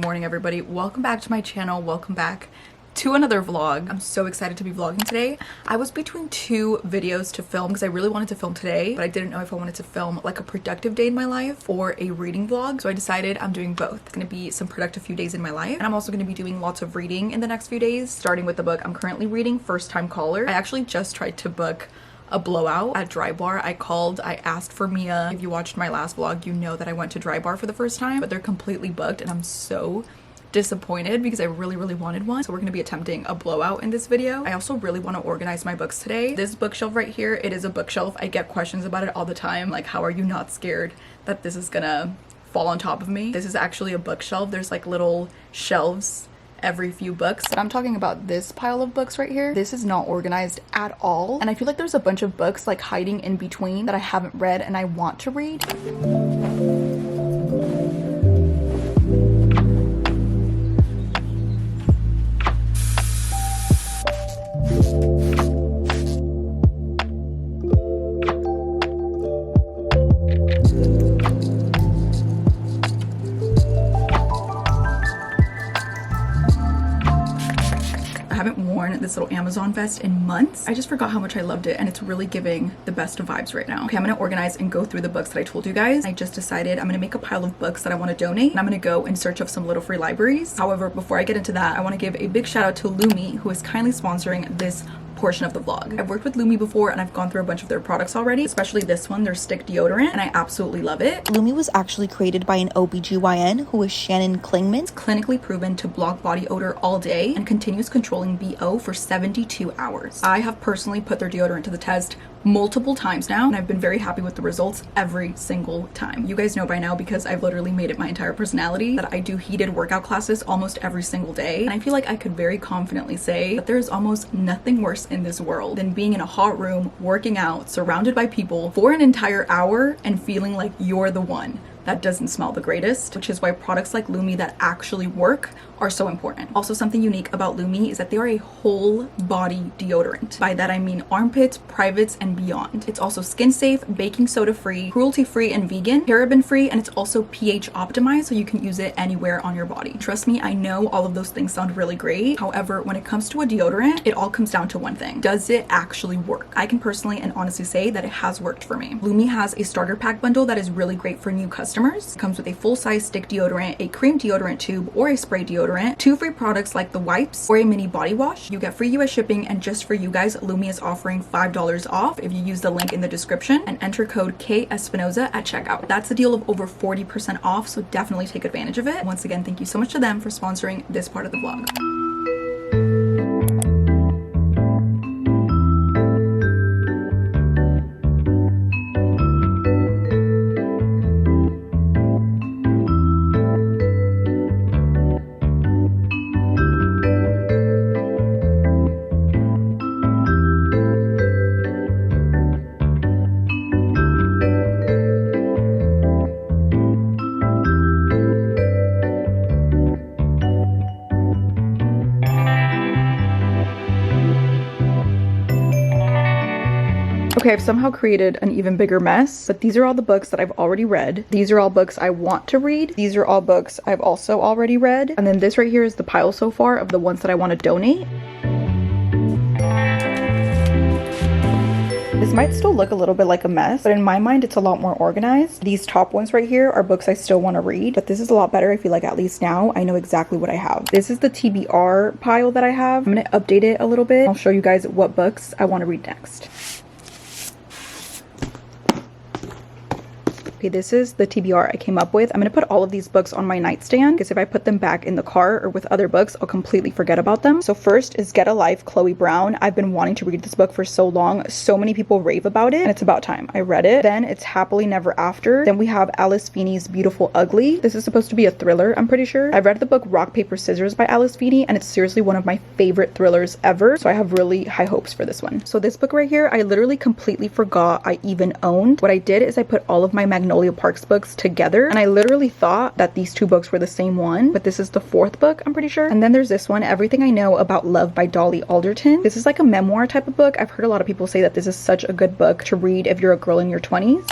morning everybody. Welcome back to my channel. Welcome back to another vlog. I'm so excited to be vlogging today. I was between two videos to film because I really wanted to film today, but I didn't know if I wanted to film like a productive day in my life or a reading vlog. So I decided I'm doing both. It's gonna be some productive few days in my life, and I'm also gonna be doing lots of reading in the next few days, starting with the book I'm currently reading, First Time Caller. I actually just tried to book a blowout at Dry Bar. I asked for Mia. If you watched my last vlog, you know that I went to Dry Bar for the first time, but they're completely booked and I'm so disappointed because I really wanted one. So we're gonna be attempting a blowout in this video. I also really want to organize my books today. This bookshelf right here, it is a bookshelf. I get questions about it all the time, like how are you not scared that this is gonna fall on top of me? This is actually a bookshelf. There's like little shelves every few books, but I'm talking about this pile of books right here. This is not organized at all, and I feel like there's a bunch of books like hiding in between that I haven't read and I want to read. This little Amazon vest in months. I just forgot how much I loved it, and it's really giving the best of vibes right now. Okay, I'm gonna organize and go through the books that I told you guys. I just decided I'm gonna make a pile of books that I want to donate, and I'm gonna go in search of some little free libraries. However, before I get into that, I want to give a big shout out to Lume, who is kindly sponsoring this portion of the vlog. I've worked with Lume before and I've gone through a bunch of their products already, especially this one, their stick deodorant, and I absolutely love it. Lume was actually created by an OBGYN who is Shannon Klingman. It's clinically proven to block body odor all day and continues controlling BO for 72 hours. I have personally put their deodorant to the test multiple times now, and I've been very happy with the results every single time. You guys know by now, because I've literally made it my entire personality, that I do heated workout classes almost every single day, and I feel like I could very confidently say that there's almost nothing worse in this world than being in a hot room, working out, surrounded by people for an entire hour and feeling like you're the one that doesn't smell the greatest, which is why products like Lume that actually work are so important. Also, something unique about Lume is that they are a whole body deodorant. By that I mean armpits, privates, and beyond. It's also skin safe, baking soda free, cruelty free and vegan, paraben free, and it's also pH optimized, so you can use it anywhere on your body. Trust me, I know all of those things sound really great. However, when it comes to a deodorant, it all comes down to one thing. Does it actually work? I can personally and honestly say that it has worked for me. Lume has a starter pack bundle that is really great for new customers. It comes with a full-size stick deodorant, a cream deodorant tube, or a spray deodorant, 2 free products like the wipes or a mini body wash. You get free US shipping, and just for you guys, Lume is offering $5 off if you use the link in the description and enter code Espinosa at checkout. That's a deal of over 40% off, so definitely take advantage of it. Once again, thank you so much to them for sponsoring this part of the vlog. Okay, I've somehow created an even bigger mess, but these are all the books that I've already read. These are all books I want to read. These are all books I've also already read. And then this right here is the pile so far of the ones that I want to donate. This might still look a little bit like a mess, but in my mind, it's a lot more organized. These top ones right here are books I still want to read, but this is a lot better. I feel like at least now I know exactly what I have. This is the TBR pile that I have. I'm going to update it a little bit. I'll show you guys what books I want to read next. Okay, this is the TBR I came up with. I'm gonna put all of these books on my nightstand because if I put them back in the car or with other books, I'll completely forget about them. So first is Get a Life, Chloe Brown. I've been wanting to read this book for so long. So many people rave about it, and it's about time I read it. Then it's Happily Never After. Then we have Alice Feeney's Beautiful Ugly. This is supposed to be a thriller, I'm pretty sure. I've read the book Rock, Paper, Scissors by Alice Feeney, and it's seriously one of my favorite thrillers ever. So I have really high hopes for this one. So this book right here, I literally completely forgot I even owned. What I did is I put all of my Magnolia Parks books together, and I literally thought that these two books were the same one, but this is the 4th book, I'm pretty sure. And then there's this one, Everything I Know About Love by Dolly Alderton. This is like a memoir type of book. I've heard a lot of people say that this is such a good book to read if you're a girl in your 20s.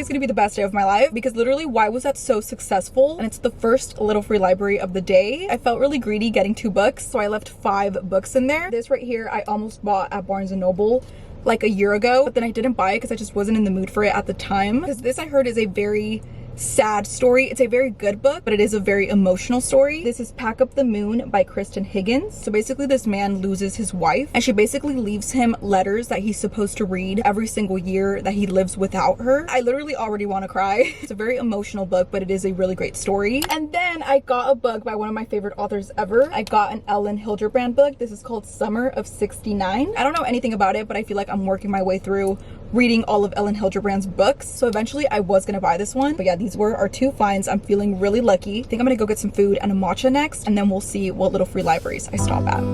is gonna be the best day of my life because literally, why was that so successful? And it's the first Little Free Library of the day. I felt really greedy getting 2 books, so I left 5 books in there. This right here, I almost bought at Barnes & Noble like a year ago, but then I didn't buy it because I just wasn't in the mood for it at the time. Because this, I heard, is a very sad story. It's a very good book, but it is a very emotional story. This is Pack Up the Moon by Kristen Higgins. So basically this man loses his wife and she basically leaves him letters that he's supposed to read every single year that he lives without her. I literally already want to cry. It's a very emotional book, but it is a really great story. And then I got a book by one of my favorite authors ever. I got an Ellen Hilderbrand book. This is called Summer of '69. I don't know anything about it, but I feel like I'm working my way through reading all of Ellen Hilderbrand's books. So eventually I was gonna buy this one, but yeah, these were our 2 finds. I'm feeling really lucky. I think I'm gonna go get some food and a matcha next, and then we'll see what Little Free Libraries I stop at.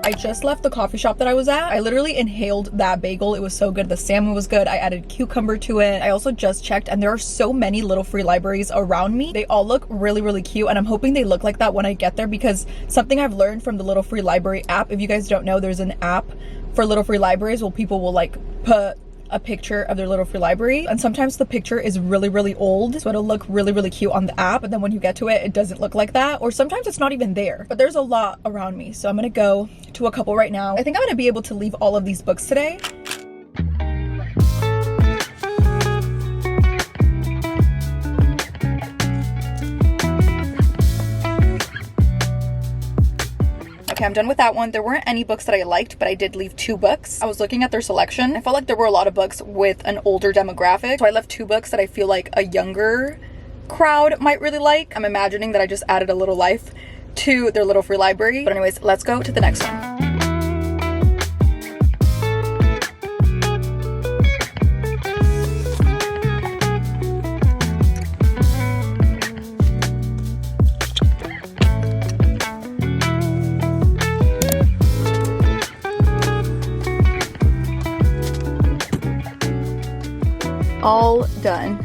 I just left the coffee shop that I was at. I literally inhaled that bagel. It was so good. The salmon was good. I added cucumber to it. I also just checked and there are so many Little Free Libraries around me. They all look really, really cute, and I'm hoping they look like that when I get there, because something I've learned from the Little Free Library app, if you guys don't know, there's an app for Little Free Libraries where people will like put a picture of their Little Free Library, and sometimes the picture is really, really old, so it'll look really, really cute on the app, but then when you get to it, it doesn't look like that, or sometimes it's not even there. But there's a lot around me, so I'm gonna go to a couple right now. I think I'm gonna be able to leave all of these books today. Okay, I'm done with that one. There weren't any books that I liked, but I did leave 2 books. I was looking at their selection. I felt like there were a lot of books with an older demographic, so I left 2 books that I feel like a younger crowd might really like. I'm imagining that I just added a little life to their Little Free Library. But anyways, let's go to the next one. All done.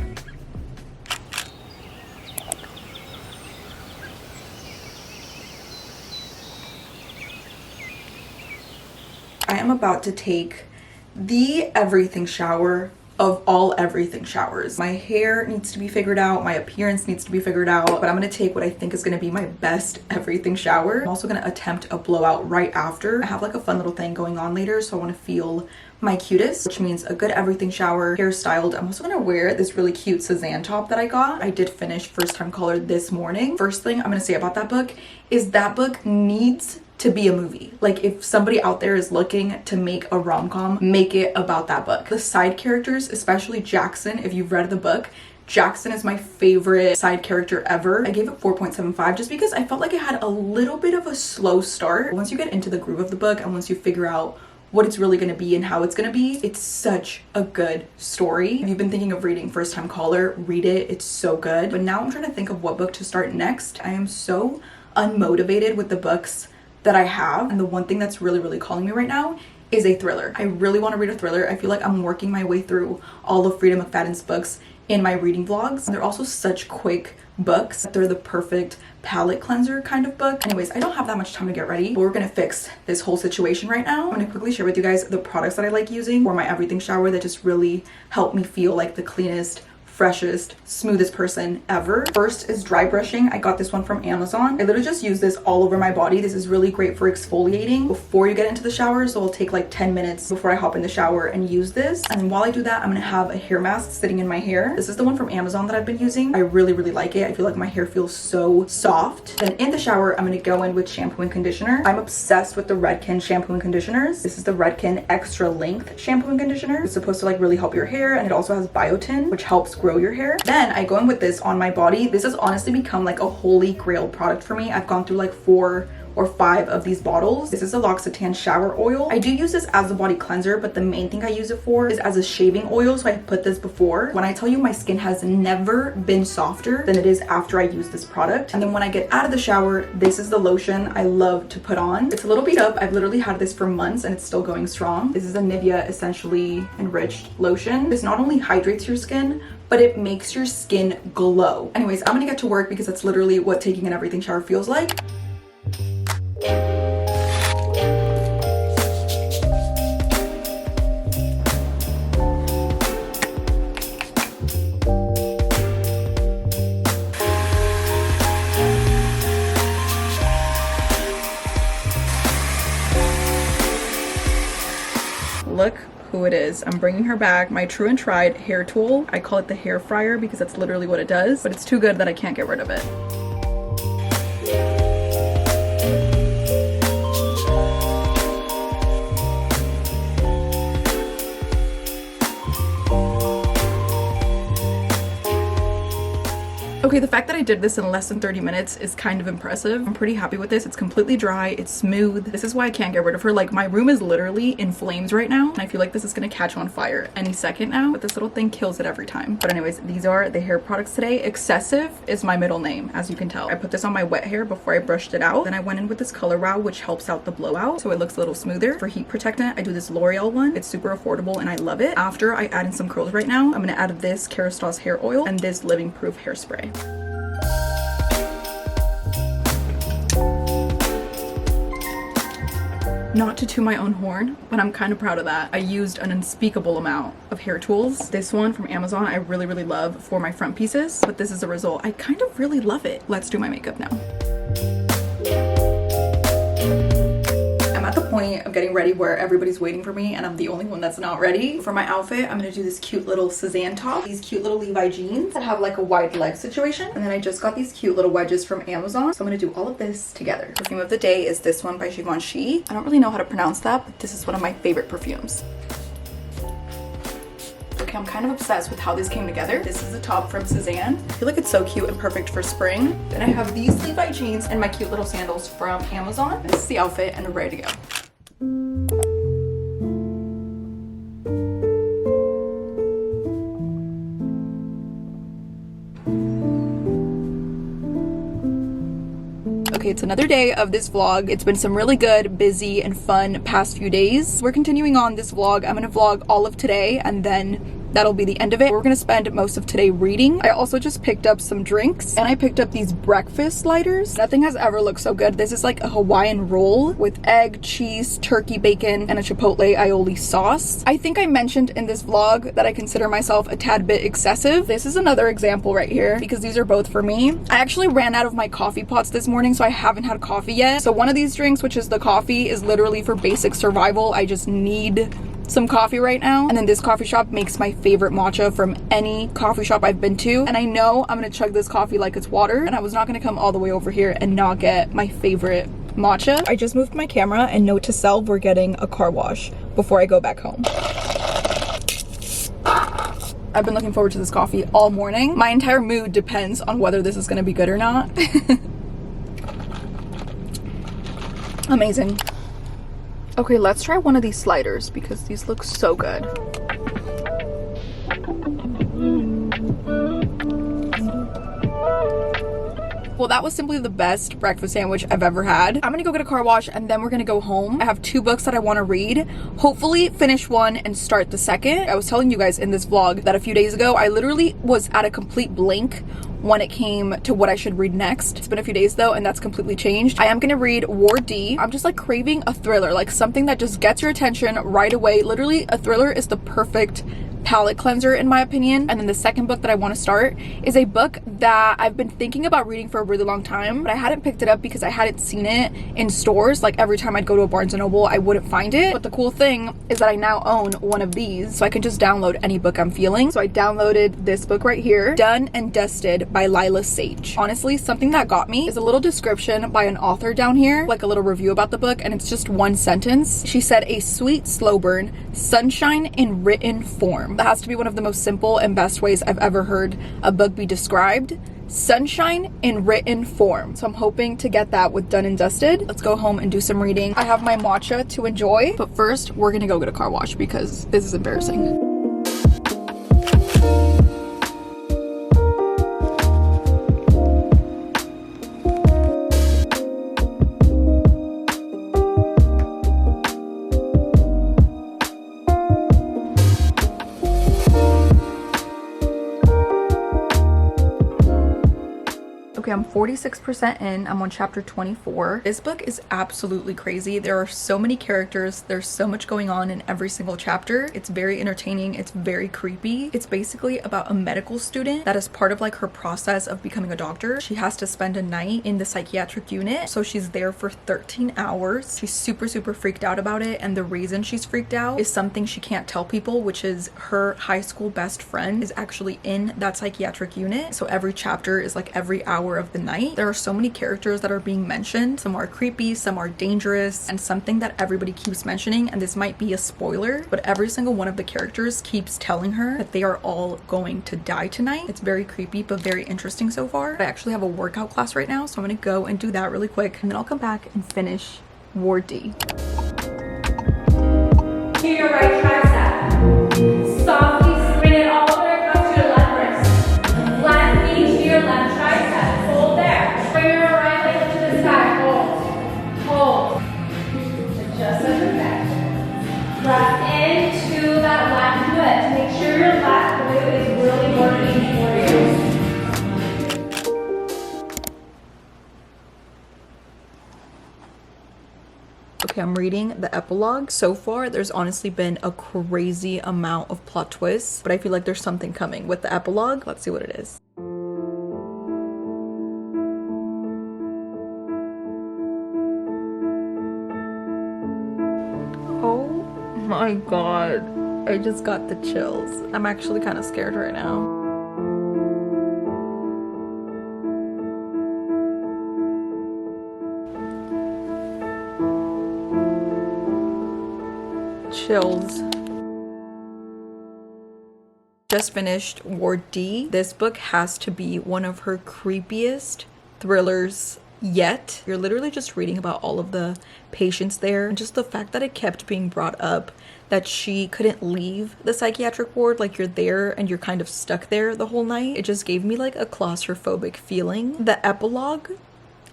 I am about to take the everything shower of all everything showers. My hair needs to be figured out, my appearance needs to be figured out, but I'm gonna take what I think is gonna be my best everything shower. I'm also gonna attempt a blowout right after. I have like a fun little thing going on later, so I wanna feel my cutest, which means a good everything shower, hairstyled. I'm also gonna wear this really cute Suzanne top that I got. I did finish First Time Caller this morning. First thing I'm gonna say about that book is that book needs to be a movie. Like, if somebody out there is looking to make a rom-com, make it about that book. The side characters, especially Jackson, if you've read the book, Jackson is my favorite side character ever. I gave it 4.75 just because I felt like it had a little bit of a slow start. Once you get into the groove of the book and once you figure out what it's really going to be and how it's going to be, it's such a good story. If you've been thinking of reading First Time Caller, read it. It's so good. But now I'm trying to think of what book to start next. I am so unmotivated with the books that I have, and the one thing that's really, really calling me right now is a thriller. I really want to read a thriller. I feel like I'm working my way through all of Frida McFadden's books in my reading vlogs. And they're also such quick books. They're the perfect palette cleanser kind of book. Anyways, I don't have that much time to get ready, but we're gonna fix this whole situation right now. I'm gonna quickly share with you guys the products that I like using for my everything shower that just really help me feel like the cleanest, freshest, smoothest person ever. First is dry brushing. I got this one from Amazon. I literally just use this all over my body. This is really great for exfoliating before you get into the shower, so it'll take like 10 minutes before I hop in the shower and use this. And then while I do that, I'm gonna have a hair mask sitting in my hair. This is the one from Amazon that I've been using. I really, really like it. I feel like my hair feels so soft. Then in the shower, I'm gonna go in with shampoo and conditioner. I'm obsessed with the Redken shampoo and conditioners. This is the Redken Extra Length shampoo and conditioner. It's supposed to like really help your hair, and it also has biotin, which helps grow your hair. Then I go in with this on my body. This has honestly become like a holy grail product for me. I've gone through like 4 or 5 of these bottles. This is a L'Occitane shower oil. I do use this as a body cleanser, but the main thing I use it for is as a shaving oil. So I put this before. When I tell you my skin has never been softer than it is after I use this product. And then when I get out of the shower, this is the lotion I love to put on. It's a little beat up. I've literally had this for months and it's still going strong. This is a Nivea essentially enriched lotion. This not only hydrates your skin, but it makes your skin glow. Anyways, I'm gonna get to work because that's literally what taking an everything shower feels like. Look who it is. I'm bringing her back my true and tried hair tool. I call it the hair fryer because that's literally what it does, but it's too good that I can't get rid of it. Okay, the fact that I did this in less than 30 minutes is kind of impressive. I'm pretty happy with this. It's completely dry, it's smooth. This is why I can't get rid of her. Like, my room is literally in flames right now, and I feel like this is gonna catch on fire any second now, but this little thing kills it every time. But anyways, these are the hair products today. Excessive is my middle name, as you can tell. I put this on my wet hair before I brushed it out. Then I went in with this Color Wow, which helps out the blowout, so it looks a little smoother. For heat protectant, I do this L'Oreal one. It's super affordable, and I love it. After I add in some curls right now, I'm gonna add this Kerastase hair oil and this Living Proof hairspray. Not to toot my own horn, but I'm kind of proud of that. I used an unspeakable amount of hair tools. This one from Amazon I really love for my front pieces, but this is the result. I kind of really love it. Let's do my makeup now. I'm at the point of getting ready where everybody's waiting for me and I'm the only one that's not ready. For my outfit, I'm gonna do this cute little Suzanne top, these cute little Levi jeans that have like a wide leg situation. And then I just got these cute little wedges from Amazon. So I'm gonna do all of this together. Perfume of the day is this one by Givenchy. I don't really know how to pronounce that, but this is one of my favorite perfumes. Okay, I'm kind of obsessed with how this came together. This is the top from Suzanne. I feel like it's so cute and perfect for spring. Then I have these Levi jeans and my cute little sandals from Amazon. This is the outfit and we're ready to go. Okay, it's another day of this vlog. It's been some really good, busy, and fun past few days. We're continuing on this vlog. I'm gonna vlog all of today and then that'll be the end of it. We're gonna spend most of today reading. I also just picked up some drinks and I picked up these breakfast sliders. Nothing has ever looked so good. This is like a Hawaiian roll with egg, cheese, turkey, bacon, and a chipotle aioli sauce. I think I mentioned in this vlog that I consider myself a tad bit excessive. This is another example right here because these are both for me. I actually ran out of my coffee pots this morning, so I haven't had coffee yet. So one of these drinks, which is the coffee, is literally for basic survival. I just need some coffee right now. And then this coffee shop makes my favorite matcha from any coffee shop I've been to. And I know I'm gonna chug this coffee like it's water, and I was not gonna come all the way over here and not get my favorite matcha. I just moved my camera, and note to self, we're getting a car wash before I go back home. I've been looking forward to this coffee all morning. My entire mood depends on whether this is gonna be good or not. Amazing. Okay, let's try one of these sliders because these look so good. Well, that was simply the best breakfast sandwich I've ever had. I'm gonna go get a car wash and then we're gonna go home. I have 2 books that I wanna read. Hopefully finish one and start the second. I was telling you guys in this vlog that a few days ago, I literally was at a complete blank when it came to what I should read next. It's been a few days though, and that's completely changed. I am gonna read War D. I'm just like craving a thriller, like something that just gets your attention right away. Literally, a thriller is the perfect palette cleanser in my opinion. And then the second book that I want to start is a book that I've been thinking about reading for a really long time, but I hadn't picked it up because I hadn't seen it in stores. Like every time I'd go to a Barnes & Noble, I wouldn't find it. But the cool thing is that I now own one of these, so I can just download any book I'm feeling. So I downloaded this book right here, Done and Dusted by Lila Sage. Honestly, something that got me is a little description by an author down here, like a little review about the book, and it's just one sentence. She said, "A sweet slow burn, sunshine in written form." That has to be one of the most simple and best ways I've ever heard a book be described. Sunshine in Written Form. So I'm hoping to get that with Done and Dusted. Let's go home and do some reading. I have my matcha to enjoy, but first we're gonna go get a car wash because this is embarrassing. Okay, I'm 46% in. I'm on chapter 24. This book is absolutely crazy. There are so many characters. There's so much going on in every single chapter. It's very entertaining. It's very creepy. It's basically about a medical student that is part of like her process of becoming a doctor. She has to spend a night in the psychiatric unit. So she's there for 13 hours. She's super freaked out about it. And the reason she's freaked out is something she can't tell people, which is her high school best friend is actually in that psychiatric unit. So every chapter is like every hour of the night. There are so many characters that are being mentioned. Some are creepy, some are dangerous, and something that everybody keeps mentioning, and this might be a spoiler, but every single one of the characters keeps telling her that they are all going to die tonight. It's very creepy, but very interesting so far. I actually have a workout class right now, so I'm gonna go and do that really quick, and then I'll come back and finish Ward D. To your right tricep. Softly spin it all the way across to your left wrist. Flat knee to your left tricep. Hold there. Bring your right leg up to the sky. Hold. Just like that. Press into that left foot to make sure your left foot is really working for you. Okay, I'm reading the epilogue. So far, there's honestly been a crazy amount of plot twists, but I feel like there's something coming with the epilogue. Let's see what it is. Oh my god. I just got the chills. I'm actually kind of scared right now. Chills. Just finished Ward D. This book has to be one of her creepiest thrillers yet. You're literally just reading about all of the patients there, and just the fact that it kept being brought up that she couldn't leave the psychiatric ward, like you're there and you're kind of stuck there the whole night. It just gave me like a claustrophobic feeling. The epilogue,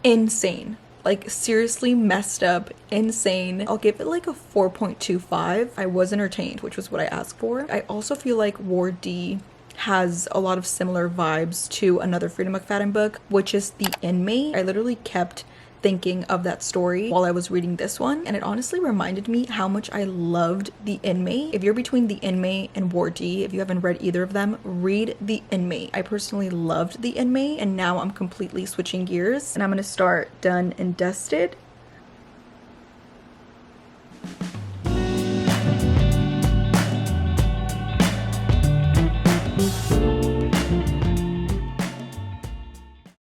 insane. Like seriously messed up, insane. I'll give it like a 4.25. I was entertained, which was what I asked for. I also feel like Ward D has a lot of similar vibes to another Freida McFadden book, which is The Inmate. I literally kept thinking of that story while I was reading this one, and it honestly reminded me how much I loved The Inmate. If you're between The Inmate and Ward D, if you haven't read either of them, read The Inmate. I personally loved The Inmate, and now I'm completely switching gears, and I'm gonna start Done and Dusted.